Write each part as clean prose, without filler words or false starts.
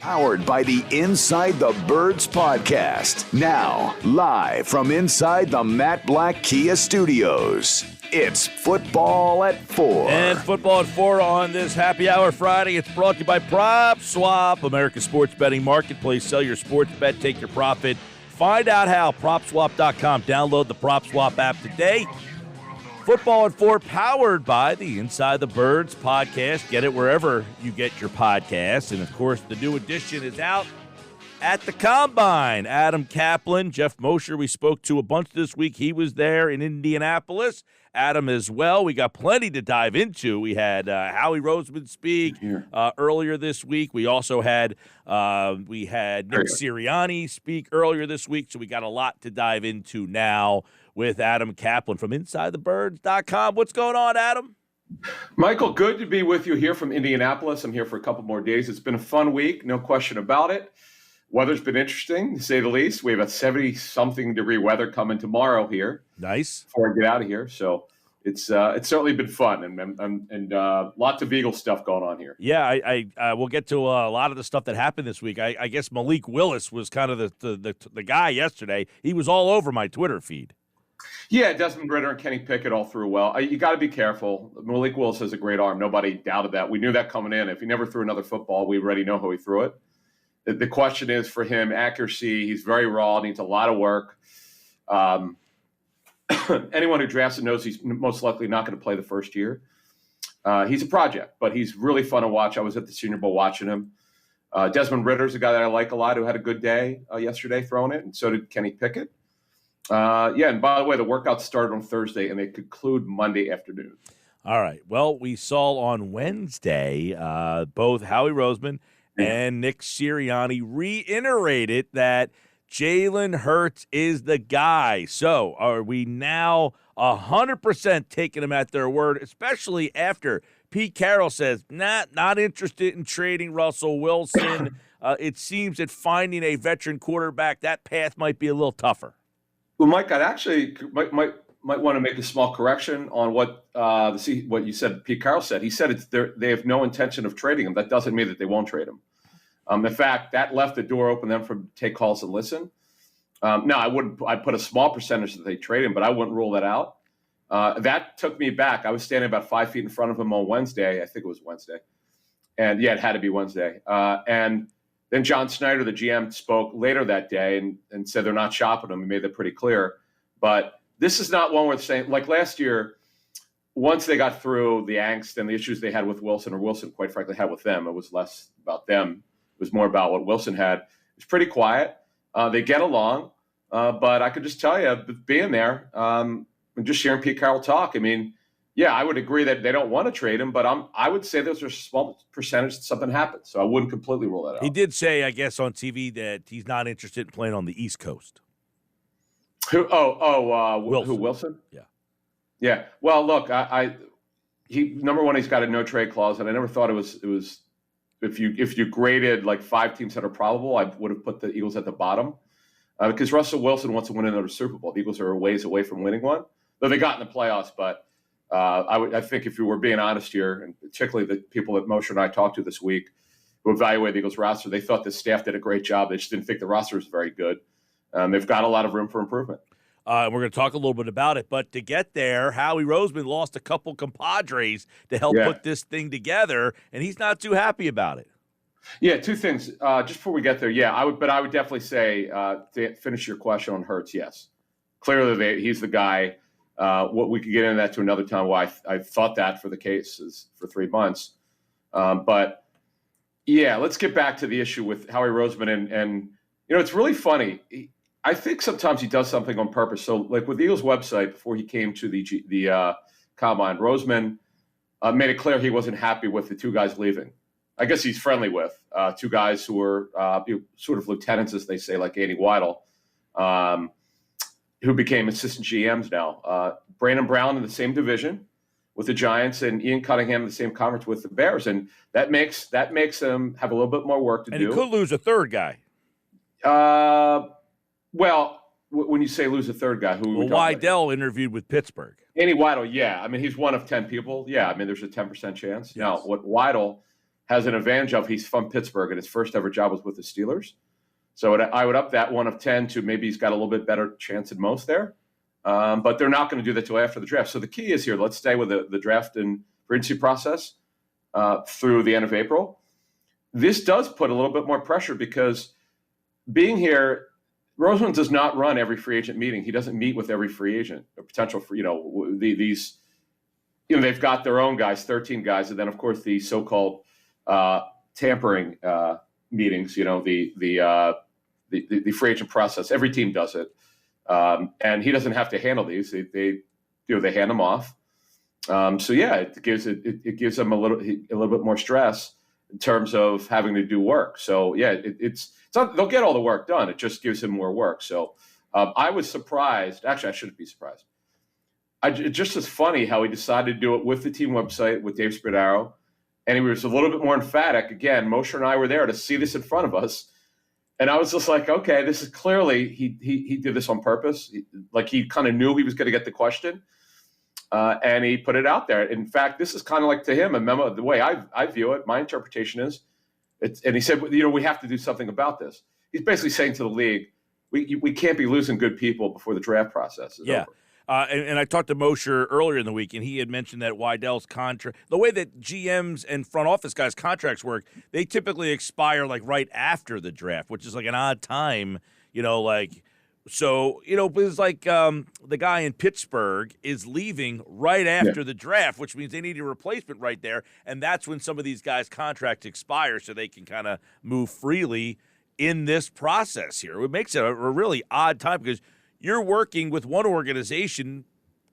Powered by the Inside the Birds podcast. Now, live from inside the Matt Black Kia Studios. It's Football at 4. And Football at 4 on this Happy Hour Friday. It's brought to you by Prop Swap, America's sports betting marketplace. Sell your sports bet, take your profit. Find out how. PropSwap.com. Download the Prop Swap app today. Football at 4, powered by the Inside the Birds podcast. Get it wherever you get your podcasts. And, of course, the new edition is out at the Combine. Adam Caplan, Jeff Mosher, we spoke to a bunch this week. He was there in Indianapolis. Adam as well. We got plenty to dive into. We had Howie Roseman speak earlier this week. We also had Nick Sirianni speak earlier this week. So we got a lot to dive into now with Adam Caplan from InsideTheBirds.com. What's going on, Adam? Michael, good to be with you here from Indianapolis. I'm here for a couple more days. It's been a fun week, no question about it. Weather's been interesting, to say the least. We have a 70-something degree weather coming tomorrow here. Nice. Before I get out of here. So it's certainly been fun and lots of Eagle stuff going on here. Yeah, I we'll get to a lot of the stuff that happened this week. I guess Malik Willis was kind of the guy yesterday. He was all over my Twitter feed. Yeah, Desmond Ridder and Kenny Pickett all threw well. You got to be careful. Malik Willis has a great arm. Nobody doubted that. We knew that coming in. If he never threw another football, we already know how he threw it. The question is for him, accuracy. He's very raw, needs a lot of work. Anyone who drafts him knows he's most likely not going to play the first year. He's a project, but he's really fun to watch. I was at the Senior Bowl watching him. Desmond Ridder's a guy that I like a lot who had a good day yesterday throwing it, and so did Kenny Pickett. And by the way, the workouts started on Thursday, and they conclude Monday afternoon. All right. Well, we saw on Wednesday both Howie Roseman and Nick Sirianni reiterated that Jalen Hurts is the guy. So are we now 100% taking him at their word, especially after Pete Carroll says, not interested in trading Russell Wilson. It seems that finding a veteran quarterback, that path might be a little tougher. Well, Mike, I'd actually might want to make a small correction on what you said. Pete Carroll said. He said they have no intention of trading him. That doesn't mean that they won't trade him. In fact, that left the door open them for take calls and listen. No, I wouldn't. I'd put a small percentage that they trade him, but I wouldn't rule that out. That took me back. I was standing about 5 feet in front of him on Wednesday. I think it was Wednesday, and it had to be Wednesday. And then John Snyder, the GM, spoke later that day and said they're not shopping him. He made that pretty clear. But this is not one where it's saying, like last year, once they got through the angst and the issues they had with Wilson, or Wilson, quite frankly, had with them, it was less about them. It was more about what Wilson had. It was pretty quiet. They get along. But I could just tell you, being there and just hearing Pete Carroll talk, I mean, yeah, I would agree that they don't want to trade him, but I would say there's a small percentage that something happens. So I wouldn't completely rule that out. He did say, I guess, on TV that he's not interested in playing on the East Coast. Wilson. Who, Wilson? Yeah. Yeah. Well, look, number one, he's got a no trade clause, and I never thought it was if you graded like 5 teams that are probable, I would have put the Eagles at the bottom because Russell Wilson wants to win another Super Bowl. The Eagles are a ways away from winning one, though they got in the playoffs, but. I think if you were being honest here, and particularly the people that Moshe and I talked to this week who evaluated the Eagles roster, they thought the staff did a great job. They just didn't think the roster was very good. They've got a lot of room for improvement. We're going to talk a little bit about it. But to get there, Howie Roseman lost a couple compadres to help put this thing together, and he's not too happy about it. Yeah, 2 things. Just before we get there, I would definitely say, to finish your question on Hurts, yes. Clearly, he's the guy. What we could get into that to another time. Why I thought that for the case is for 3 months, but let's get back to the issue with Howie Roseman and it's really funny. I think sometimes he does something on purpose. So like with the Eagles website before he came to the Combine, Roseman made it clear he wasn't happy with the 2 guys leaving. I guess he's friendly with 2 guys who were sort of lieutenants, as they say, like Andy Weidel. Who became assistant GMs now. Brandon Brown in the same division with the Giants and Ian Cunningham in the same conference with the Bears. And that makes them have a little bit more work to do. And he could lose a third guy. When you say lose a third guy, who Well, Weidel interviewed with Pittsburgh. Andy Weidel, yeah. I mean, he's one of 10 people. Yeah, I mean, there's a 10% chance. Yes. Now, what Weidel, has an advantage of he's from Pittsburgh and his first ever job was with the Steelers. So I would up that 1 of 10 to maybe he's got a little bit better chance than most there. But they're not going to do that till after the draft. So the key is here, let's stay with the draft and free agency process through the end of April. This does put a little bit more pressure because being here, Roseman does not run every free agent meeting. He doesn't meet with every free agent or potential for, these, they've got their own guys, 13 guys. And then of course the so-called tampering meetings, the free agent process. Every team does it. And he doesn't have to handle these. They hand them off. It gives them a little bit more stress in terms of having to do work. So it's not, they'll get all the work done. It just gives him more work. So I was surprised. Actually, I shouldn't be surprised. It just is funny how he decided to do it with the team website with Dave Spadaro, and he was a little bit more emphatic. Again, Moshe and I were there to see this in front of us. And I was just like, okay, this is clearly he did this on purpose. He kind of knew he was going to get the question, and he put it out there. In fact, this is kind of like to him a memo. The way I view it, my interpretation is, and he said, we have to do something about this. He's basically saying to the league, we can't be losing good people before the draft process is over. And I talked to Moshe earlier in the week, and he had mentioned that Weidl's contract, the way that GMs and front office guys' contracts work, they typically expire right after the draft, which is an odd time, So, it's the guy in Pittsburgh is leaving right after the draft, which means they need a replacement right there, and that's when some of these guys' contracts expire so they can kind of move freely in this process here. It makes it a really odd time because you're working with one organization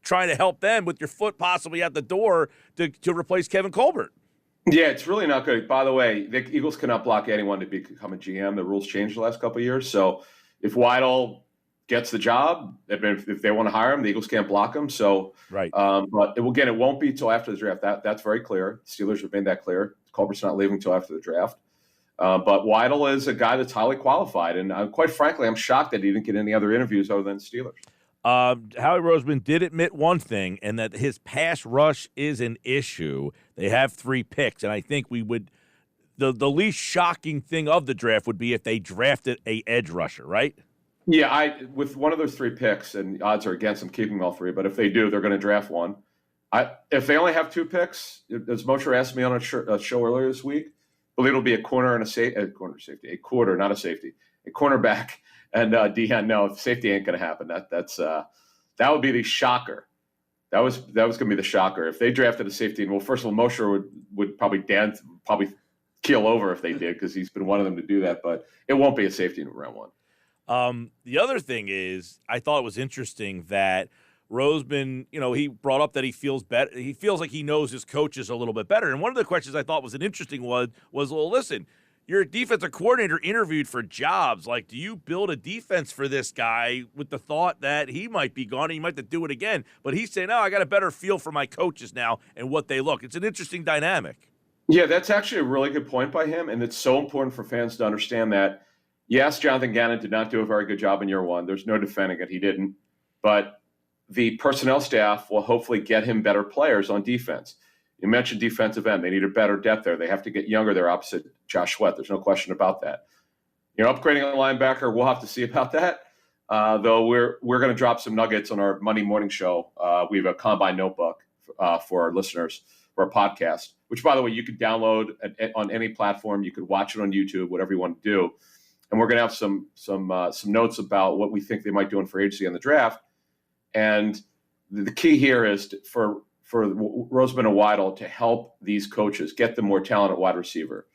trying to help them with your foot possibly at the door to replace Kevin Colbert. Yeah, it's really not good. By the way, the Eagles cannot block anyone to become a GM. The rules changed the last couple of years. So if Weidl gets the job, if they want to hire him, the Eagles can't block him. So, right. But it won't be until after the draft. That's very clear. Steelers have made that clear. Colbert's not leaving until after the draft. But Weidl is a guy that's highly qualified. And quite frankly, I'm shocked that he didn't get any other interviews other than Steelers. Howie Roseman did admit one thing, and that his pass rush is an issue. They have 3 picks, and I think the least shocking thing of the draft would be if they drafted a edge rusher, right? Yeah, with one of those 3 picks, and odds are against them keeping all 3, but if they do, they're going to draft one. If they only have 2 picks, as Moshe asked me on a show earlier this week, I believe it'll be a corner and a quarter, not a safety, a cornerback and D-end. No, safety ain't going to happen. That would be the shocker. That was going to be the shocker if they drafted a safety. And well, first of all, Moshe would probably keel over if they did because he's been one of them to do that. But it won't be a safety in round 1. The other thing is, I thought it was interesting that Roseman, he brought up that he feels better. He feels like he knows his coaches a little bit better. And one of the questions I thought was an interesting one was, well, listen, you're a defensive coordinator interviewed for jobs. Do you build a defense for this guy with the thought that he might be gone and he might have to do it again? But he's saying, I got a better feel for my coaches now and what they look. It's an interesting dynamic. Yeah, that's actually a really good point by him. And it's so important for fans to understand that, yes, Jonathan Gannon did not do a very good job in year 1. There's no defending it. He didn't. But the personnel staff will hopefully get him better players on defense. You mentioned defensive end. They need a better depth there. They have to get younger there opposite Josh Sweat. There's no question about that. Upgrading a linebacker, we'll have to see about that. Though we're going to drop some nuggets on our Monday morning show. We have a Combine notebook for our listeners for our podcast, which, by the way, you could download on any platform. You could watch it on YouTube, whatever you want to do. And we're going to have some notes about what we think they might do in free agency on the draft. And the key here is for Roseman and Weidl to help these coaches get them more talent at wide receiver,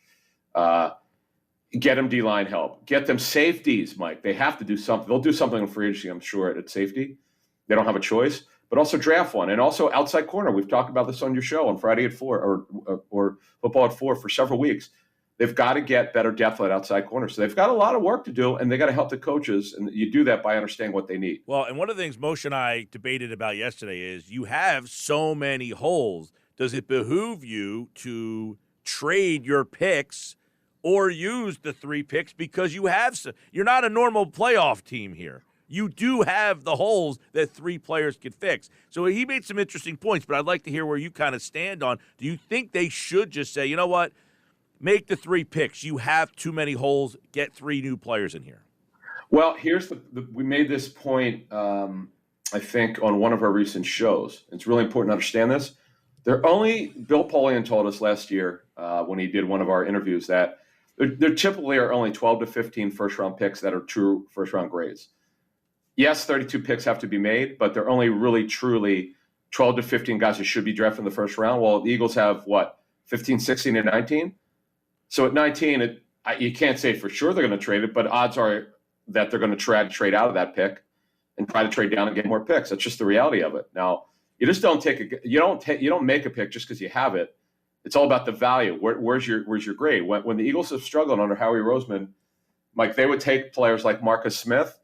get them D-line help, get them safeties, Mike. They have to do something. They'll do something in free agency, I'm sure, at safety. They don't have a choice, but also draft one. And also outside corner. We've talked about this on your show on Friday at 4 or Football at 4 for several weeks. They've got to get better depth at outside corner. So they've got a lot of work to do, and they got to help the coaches. And you do that by understanding what they need. Well, and one of the things Moshe and I debated about yesterday is you have so many holes. Does it behoove you to trade your picks or use the 3 picks because you're not a normal playoff team here. You do have the holes that 3 players could fix. So he made some interesting points, but I'd like to hear where you kind of stand on. Do you think they should just say, you know what? make the 3 picks. You have too many holes. Get 3 new players in here. Well, here's we made this point, I think, on one of our recent shows. It's really important to understand this. Bill Polian told us last year when he did one of our interviews that there typically are only 12 to 15 first-round picks that are true first-round grades. Yes, 32 picks have to be made, but they're only really, truly 12 to 15 guys who should be drafted in the first round. Well, the Eagles have, 15, 16, and 19? So at 19, you can't say for sure they're going to trade it, but odds are that they're going to try to trade out of that pick and try to trade down and get more picks. That's just the reality of it. Now, you just don't you don't make a pick just because you have it. It's all about the value. Where's your grade? When the Eagles have struggled under Howie Roseman, Mike, they would take players like Marcus Smith,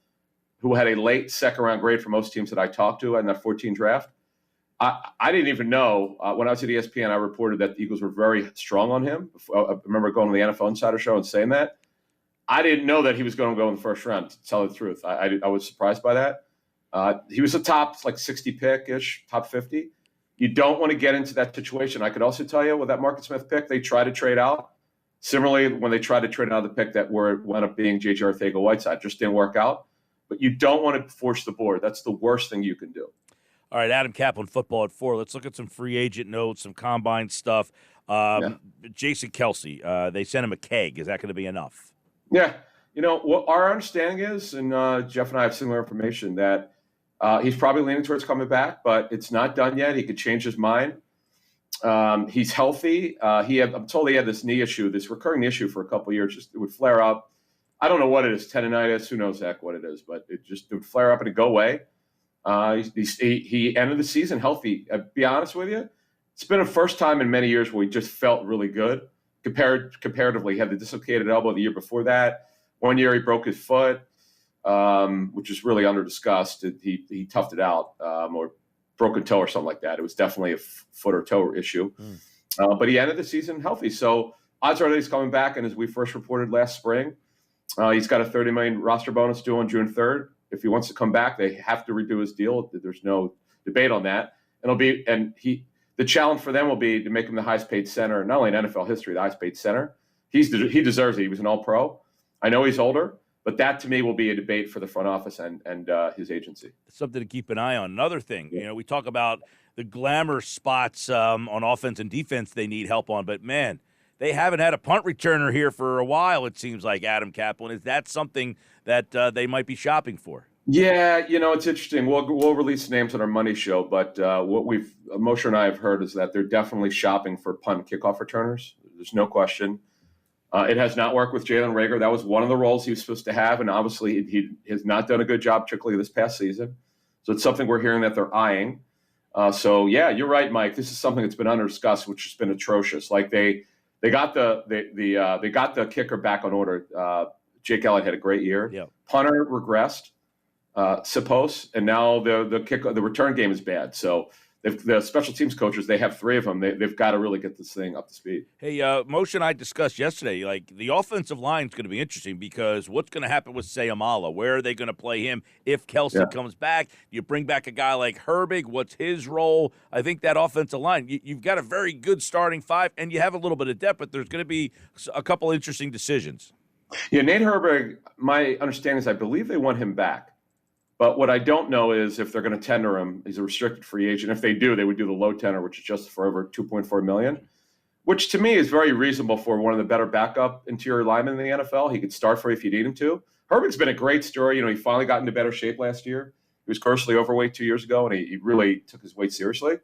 who had a late second-round grade for most teams that I talked to in that 14 draft. I didn't even know. When I was at ESPN, I reported that the Eagles were very strong on him. I remember going to the NFL Insider Show and saying that. I didn't know that he was going to go in the first round, to tell the truth. I was surprised by that. He was a top 60 pick-ish, top 50. You don't want to get into that situation. I could also tell you with that Marcus Smith pick, they tried to trade out. Similarly, when they tried to trade out of the pick that wound up being J.J. Arcega-Whiteside, just didn't work out. But you don't want to force the board. That's the worst thing you can do. All right, Adam Caplan, Football at 4. Let's look at some free agent notes, some combine stuff. Jason Kelce, they sent him a keg. Is that going to be enough? Yeah. What our understanding is, and Jeff and I have similar information, that he's probably leaning towards coming back, but it's not done yet. He could change his mind. He's healthy. I'm told he had this knee issue, this recurring issue for a couple of years. It would flare up. I don't know what it is, tendonitis. Who knows, Zach, what it is, but it would flare up and it'd go away. He ended the season healthy. Be honest with you, it's been the first time in many years where he just felt really good. Comparatively, he had the dislocated elbow the year before that. One year he broke his foot, which is really under discussed. He toughed it out, or broken toe or something like that. It was definitely a foot or toe issue. But he ended the season healthy. So odds are that he's coming back. And as we first reported last spring, he's got a $30 million roster bonus due on June 3rd. If he wants to come back, they have to redo his deal. There's no debate on that. The challenge for them will be to make him the highest paid center, not only in NFL history, the highest paid center. He deserves it. He was an all-pro. I know he's older, but that to me will be a debate for the front office and his agency. Something to keep an eye on. Another thing, we talk about the glamour spots on offense and defense they need help on, but man, they haven't had a punt returner here for a while, it seems like, Adam Caplan. Is that something that they might be shopping for? Yeah, it's interesting. We'll release names on our Monday show, but what Moshe and I have heard is that they're definitely shopping for punt kickoff returners. There's no question. It has not worked with Jalen Reagor. That was one of the roles he was supposed to have, and obviously he has not done a good job, particularly this past season. So it's something we're hearing that they're eyeing. So yeah, you're right, Mike. This is something that's been under discussed, which has been atrocious. Like they got the kicker back on order. Jake Elliott had a great year. Yep. Punter regressed, and now the return game is bad. So the special teams coaches, they have 3 of them. They've got to really get this thing up to speed. Hey, Moshe and I discussed yesterday, the offensive line is going to be interesting because what's going to happen with Sayamala? Where are they going to play him if Kelce comes back? You bring back a guy like Herbig. What's his role? I think that offensive line, you've got a very good starting 5, and you have a little bit of depth, but there's going to be a couple interesting decisions. Yeah, Nate Herbig, my understanding is I believe they want him back. But what I don't know is if they're going to tender him. He's a restricted free agent. If they do, they would do the low tender, which is just for over $2.4 million, which to me is very reasonable for one of the better backup interior linemen in the NFL. He could start for you if you need him to. Herbig's been a great story. He finally got into better shape last year. He was grossly overweight 2 years ago, and he really took his weight seriously.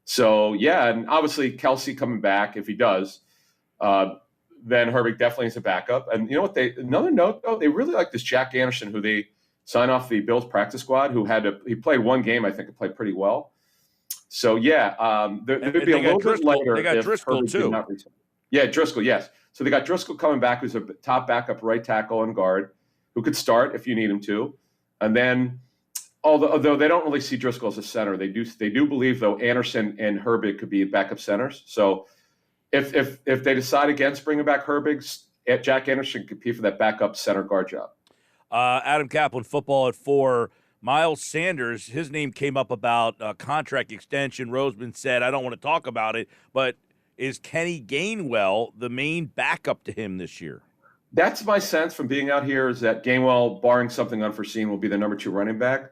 So, yeah, and obviously Kelce coming back, if he does, then Herbig definitely is a backup. And you know what? Another note, though, they really like this Jack Anderson, who they sign off the Bills practice squad, he played one game, I think, and played pretty well. So, yeah, there'd be a little bit later. They got Driscoll, too. Yeah, Driscoll, yes. So they got Driscoll coming back, who's a top backup right tackle and guard, who could start if you need him to. And then, although they don't really see Driscoll as a center, they do believe, though, Anderson and Herbig could be backup centers. So if they decide against bringing back Herbig, Jack Anderson could compete for that backup center guard job. Adam Caplan, Football at 4. Miles Sanders, his name came up about contract extension. Roseman said, I don't want to talk about it, but is Kenny Gainwell the main backup to him this year? That's my sense from being out here, is that Gainwell, barring something unforeseen, will be the number 2 running back.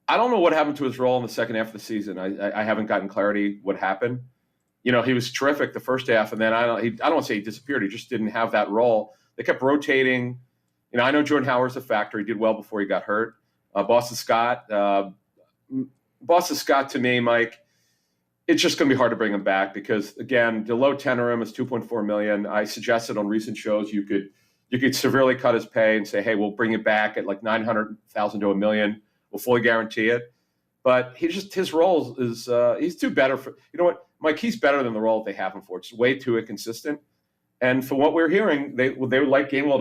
I don't know what happened to his role in the second half of the season. I haven't gotten clarity what happened. He was terrific the first half, and then I don't want to say he disappeared. He just didn't have that role. They kept rotating. I know Jordan Howard's a factor. He did well before he got hurt. Boston Scott to me, Mike, it's just going to be hard to bring him back because, again, the low tenor is $2.4 million. I suggested on recent shows you could severely cut his pay and say, hey, we'll bring it back at like $900,000 to $1 million. We'll fully guarantee it. But his role is he's too better for, you know what, Mike, he's better than the role that they have him for. It's way too inconsistent. And from what we're hearing, they would like Gainwell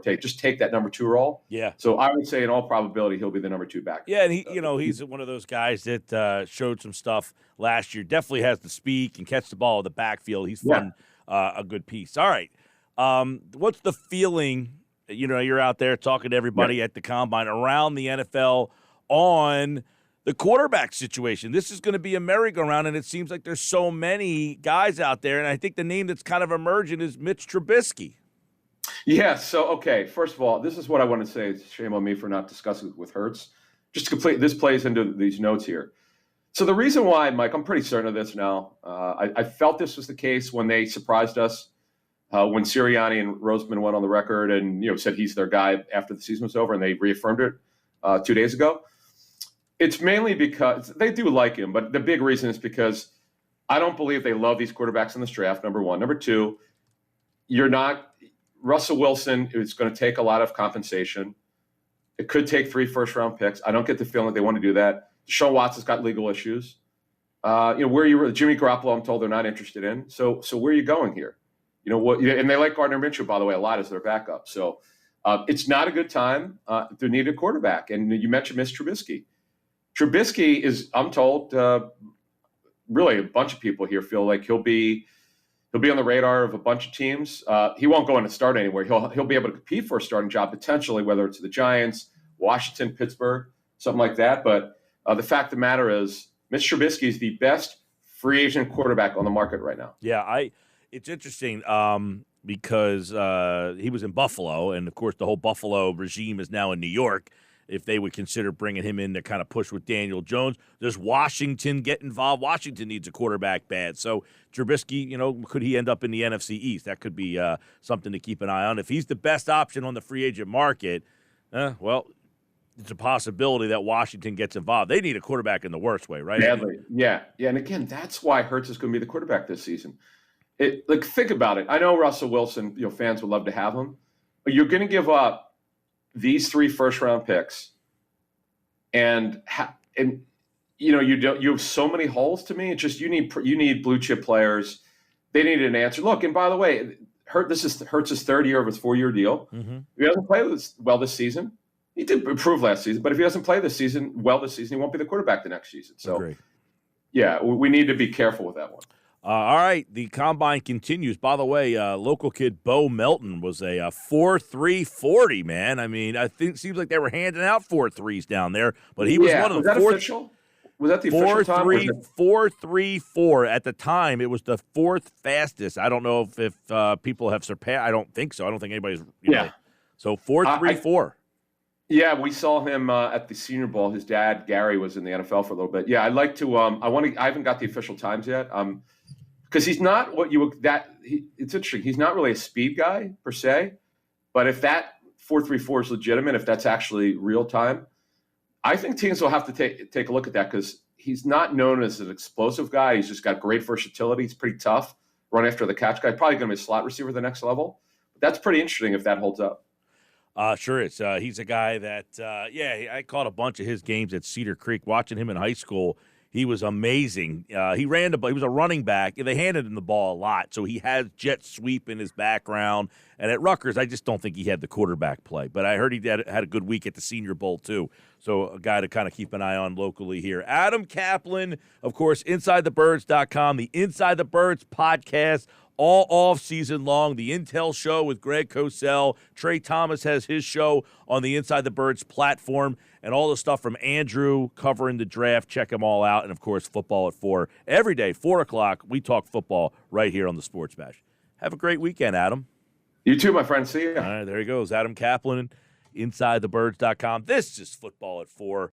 to just take that number 2 role. Yeah. So I would say in all probability he'll be the number 2 back. Yeah, and he's one of those guys that showed some stuff last year. Definitely has the speed, can catch the ball in the backfield. He's fun, a good piece. All right. What's the feeling? You're out there talking to everybody at the combine around the NFL on the quarterback situation. This is going to be a merry-go-round, and it seems like there's so many guys out there, and I think the name that's kind of emerging is Mitch Trubisky. Yeah, so, okay, first of all, this is what I want to say. It's a shame on me for not discussing it with Hurts. Just to complete, this plays into these notes here. So the reason why, Mike, I'm pretty certain of this now. I felt this was the case when they surprised us, when Sirianni and Roseman went on the record and said he's their guy after the season was over, and they reaffirmed it 2 days ago. It's mainly because they do like him, but the big reason is because I don't believe they love these quarterbacks in this draft, number 1. Number 2, Russell Wilson is going to take a lot of compensation. It could take 3 first-round picks. I don't get the feeling that they want to do that. Deshaun Watson's got legal issues. Jimmy Garoppolo, I'm told they're not interested in. So where are you going here? And they like Gardner Minshew, by the way, a lot as their backup. So it's not a good time to need a quarterback. And you mentioned Mitch Trubisky. Trubisky is, I'm told, really a bunch of people here feel like he'll be on the radar of a bunch of teams. He won't go in and start anywhere. He'll be able to compete for a starting job potentially, whether it's the Giants, Washington, Pittsburgh, something like that. But the fact of the matter is, Mitch Trubisky is the best free agent quarterback on the market right now. Yeah, it's interesting because he was in Buffalo, and of course the whole Buffalo regime is now in New York. If they would consider bringing him in to kind of push with Daniel Jones. Does Washington get involved? Washington needs a quarterback bad. So Trubisky, could he end up in the NFC East? That could be something to keep an eye on. If he's the best option on the free agent market, well, it's a possibility that Washington gets involved. They need a quarterback in the worst way, right? Badly. Yeah. And again, that's why Hurts is going to be the quarterback this season. Think about it. I know Russell Wilson, fans would love to have him, but you're going to give up these 3 first-round picks, and you have so many holes. To me, it's just you need blue chip players. They need an answer. Look, and by the way, this is Hurts' 3rd year of his 4-year deal. Mm-hmm. If he doesn't play this season, he did improve last season. But if he doesn't play this season, he won't be the quarterback the next season. So, yeah, we need to be careful with that one. All right, the combine continues. By the way, local kid Bo Melton was a 4.3 40, man. I mean, seems like they were handing out 4.3s down there, but he was one of was the that official? Was that the official time? 4.34 at the time. It was the 4th fastest. I don't know if people have surpassed. I don't think so. I don't think anybody's. So 4.34. Yeah, we saw him at the Senior Bowl. His dad Gary was in the NFL for a little bit. Yeah, I'd like to. I haven't got the official times yet. Because he's not it's interesting. He's not really a speed guy per se, but if that 4.34 is legitimate, if that's actually real time, I think teams will have to take a look at that because he's not known as an explosive guy. He's just got great versatility. He's pretty tough, run after the catch guy. Probably going to be a slot receiver the next level. But that's pretty interesting if that holds up. Sure is. He's a guy that, I caught a bunch of his games at Cedar Creek. Watching him in high school, he was amazing. He was a running back. They handed him the ball a lot, so he has jet sweep in his background. And at Rutgers, I just don't think he had the quarterback play. But I heard he had a good week at the Senior Bowl, too. So a guy to kind of keep an eye on locally here. Adam Caplan, of course, InsideTheBirds.com, the Inside the Birds podcast, all off season long. The Intel Show with Greg Cosell. Trey Thomas has his show on the Inside the Birds platform, and all the stuff from Andrew covering the draft. Check them all out. And, of course, Football at 4. Every day, 4 o'clock, we talk football right here on the Sports Bash. Have a great weekend, Adam. You too, my friend. See ya. All right, there he goes. Adam Caplan, InsideTheBirds.com. This is Football at 4.